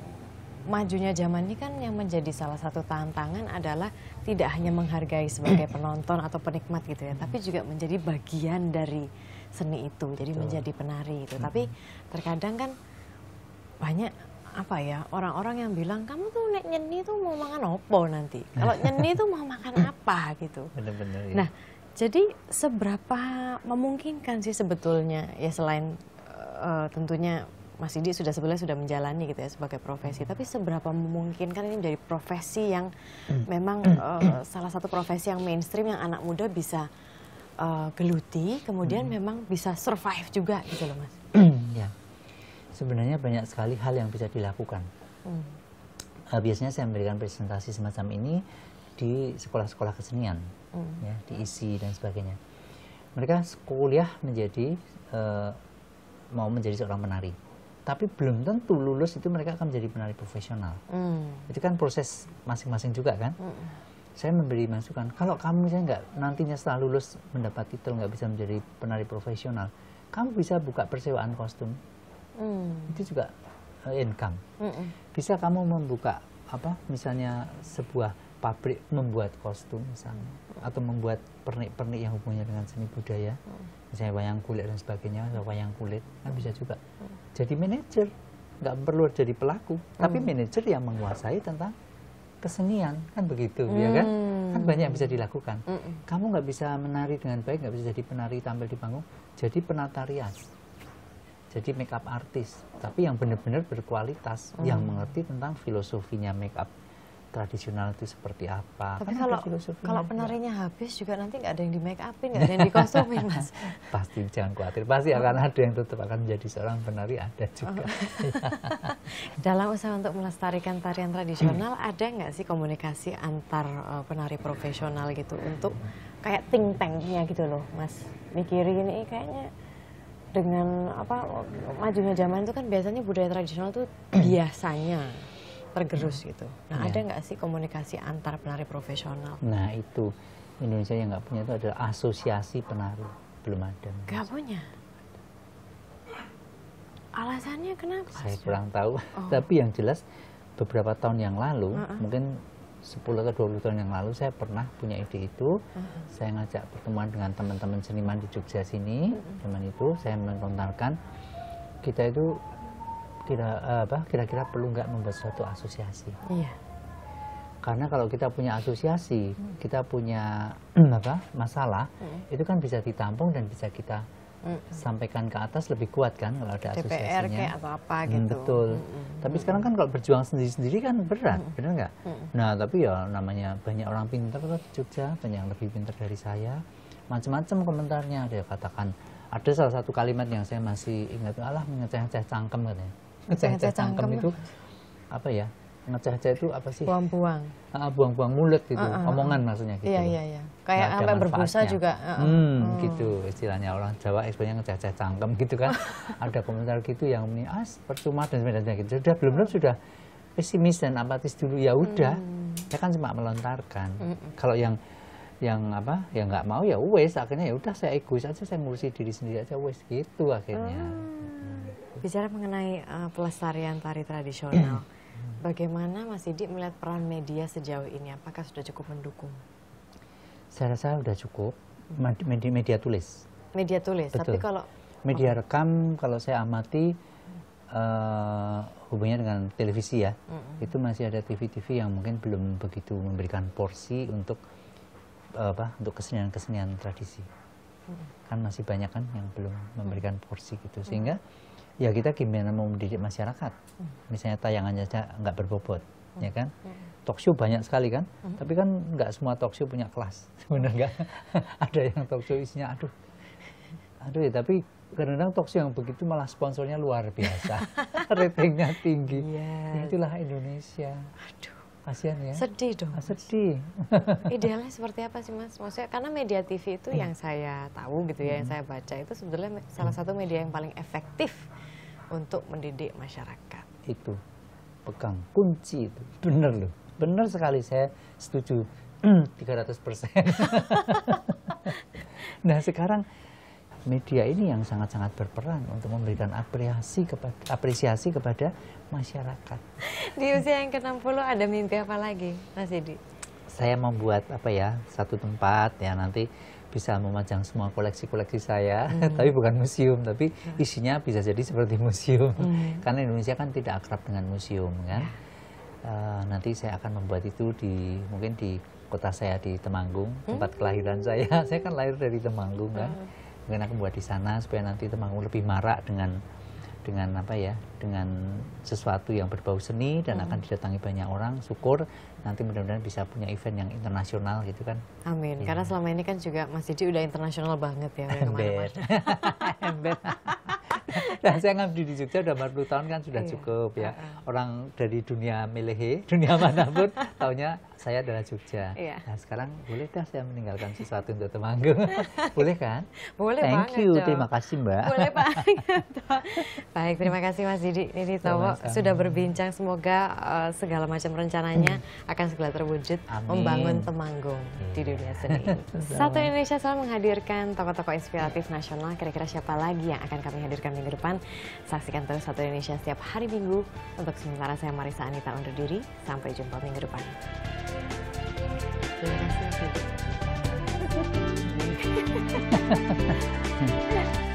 majunya zaman ini kan yang menjadi salah satu tantangan adalah tidak hanya menghargai sebagai penonton atau penikmat gitu ya, tapi juga menjadi bagian dari seni itu, jadi menjadi penari itu. Tapi terkadang kan banyak orang-orang yang bilang kamu tuh nek nyeni tuh mau makan opo nanti, kalau nyeni tuh mau makan apa gitu. Bener-bener, ya. Nah jadi seberapa memungkinkan sih sebetulnya ya selain tentunya Mas Didi sebenarnya sudah menjalani gitu ya sebagai profesi, tapi seberapa memungkinkan ini menjadi profesi yang memang salah satu profesi yang mainstream yang anak muda bisa geluti, kemudian memang bisa survive juga gitu loh Mas. Ya. Sebenarnya banyak sekali hal yang bisa dilakukan. Biasanya saya memberikan presentasi semacam ini di sekolah-sekolah kesenian, ya, di ISI dan sebagainya. Mereka kuliah mau menjadi seorang penari, tapi belum tentu lulus itu mereka akan menjadi penari profesional. Itu kan proses masing-masing juga kan. Saya memberi masukan, kalau kamu misalnya nantinya setelah lulus mendapat titel nggak bisa menjadi penari profesional, kamu bisa buka persewaan kostum. Itu juga income. Bisa kamu membuka misalnya sebuah pabrik membuat kostum misalnya, atau membuat pernik-pernik yang hubungannya dengan seni budaya, misalnya wayang kulit dan sebagainya, atau wayang kulit kan bisa juga jadi manajer, nggak perlu jadi pelaku, tapi manajer yang menguasai tentang kesenian, kan begitu, ya kan? Kan banyak yang bisa dilakukan. Kamu nggak bisa menari dengan baik, nggak bisa jadi penari tampil di panggung, jadi penata rias, jadi make up artist, tapi yang benar-benar berkualitas, yang mengerti tentang filosofinya make up tradisional itu seperti apa. Tapi kan kalau penarinya habis juga nanti nggak ada yang di make upin, nggak ada yang dikostumin, Mas. Pasti jangan khawatir, pasti akan ada yang tetap akan menjadi seorang penari, ada juga. Dalam usaha untuk melestarikan tarian tradisional, ada nggak sih komunikasi antar penari profesional gitu untuk kayak think tanknya gitu loh, Mas? Mikirin ini kayaknya dengan majunya zaman itu kan biasanya budaya tradisional tuh biasanya tergerus gitu. Nah, ada nggak sih komunikasi antar penari profesional? Nah, itu Indonesia yang nggak punya itu adalah asosiasi penari, belum ada. Nggak punya. Alasannya kenapa? Saya kurang tahu. Tapi yang jelas beberapa tahun yang lalu, mungkin 10 atau 20 tahun yang lalu saya pernah punya ide itu. Saya ngajak pertemuan dengan teman-teman seniman di Jogja sini. Zaman itu saya melontarkan kita itu kira-kira perlu nggak membuat suatu asosiasi. Iya. Karena kalau kita punya asosiasi, kita punya masalah, itu kan bisa ditampung dan bisa kita sampaikan ke atas lebih kuat kan kalau ada DPR asosiasinya. kayak atau apa gitu. Betul. Tapi sekarang kan kalau berjuang sendiri-sendiri kan berat, benar nggak? Nah, tapi ya namanya banyak orang pintar di Jogja, banyak yang lebih pintar dari saya. Macam-macam komentarnya, ada yang katakan, ada salah satu kalimat yang saya masih ingat, alah ngeceh-ngeceh cangkem katanya. Ngeceh-ngeceh cangkem itu apa ya? Ngeceh-ngeceh itu apa sih? Buang-buang. Buang-buang mulut gitu, omongan maksudnya gitu. Iya. Kayak sampai berbusa juga. Gitu istilahnya orang Jawa istilahnya ngeceh-ngeceh cangkem gitu kan. Ada komentar gitu yang ini percuma dan sebagainya gitu. Sudah pesimis dan apatis dulu, ya udah. Saya kan cuma melontarkan. Kalau yang nggak mau ya wes, akhirnya ya udah saya egois aja, saya ngurusi diri sendiri aja wes gitu akhirnya. Bicara mengenai pelestarian tari tradisional, bagaimana Mas Didi melihat peran media sejauh ini? Apakah sudah cukup mendukung? Saya rasa sudah cukup. Media tulis. Media tulis, betul. Tapi kalau media rekam, kalau saya amati hubungannya dengan televisi ya, itu masih ada TV-TV yang mungkin belum begitu memberikan porsi untuk kesenian-kesenian tradisi. Kan masih banyak kan yang belum memberikan porsi gitu, sehingga ya kita gimana mau mendidik masyarakat, misalnya tayangannya aja nggak berbobot, ya kan? Talk show banyak sekali kan, tapi kan nggak semua talk show punya kelas, benar nggak? Ada yang talk show isinya aduh ya, tapi kadang-kadang talk show yang begitu malah sponsornya luar biasa, ratingnya tinggi. Itulah Indonesia. Aduh, kasihan ya. Sedih dong. Sedih. Idealnya seperti apa sih Mas? Maksudnya karena media TV itu yang saya tahu gitu ya, yang saya baca itu sebetulnya salah satu media yang paling efektif untuk mendidik masyarakat. Itu pegang kunci itu, bener loh, bener sekali, saya setuju 300%. Nah sekarang media ini yang sangat-sangat berperan untuk memberikan apresiasi kepada masyarakat. Di usia yang ke-60 ada mimpi apa lagi, Mas Didi? Saya membuat satu tempat ya, nanti bisa memajang semua koleksi-koleksi saya, tapi bukan museum, tapi isinya bisa jadi seperti museum. Karena Indonesia kan tidak akrab dengan museum kan. Nanti saya akan membuat itu mungkin di kota saya di Temanggung, tempat kelahiran saya. Saya kan lahir dari Temanggung kan. Mungkin aku buat di sana supaya nanti Temanggung lebih marak dengan sesuatu yang berbau seni dan akan didatangi banyak orang. Syukur nanti mudah-mudahan bisa punya event yang internasional gitu kan. Amin. Karena selama ini kan juga Mas Didi udah internasional banget ya. Embed. Nah, saya ngabdi di Jogja udah 40 tahun kan sudah cukup ya. Orang dari dunia melehe, dunia manapun taunya saya adalah Jogja. Iya. Nah sekarang boleh dah saya meninggalkan sesuatu untuk Temanggung. Boleh kan? Boleh Thank banget you, dong. terima kasih Mbak. Boleh banget. Baik, terima kasih Mas Didi Niditowo Sama-sama. sudah berbincang. Semoga segala macam rencananya akan segera terwujud. Amin. Membangun Temanggung di dunia seni. Satu Indonesia selalu menghadirkan tokoh-tokoh inspiratif nasional. Kira-kira siapa lagi yang akan kami hadirkan minggu depan? Saksikan terus Satu Indonesia setiap hari Minggu. Untuk sementara saya Marisa Anita undur diri. Sampai jumpa minggu depan. Terima kasih.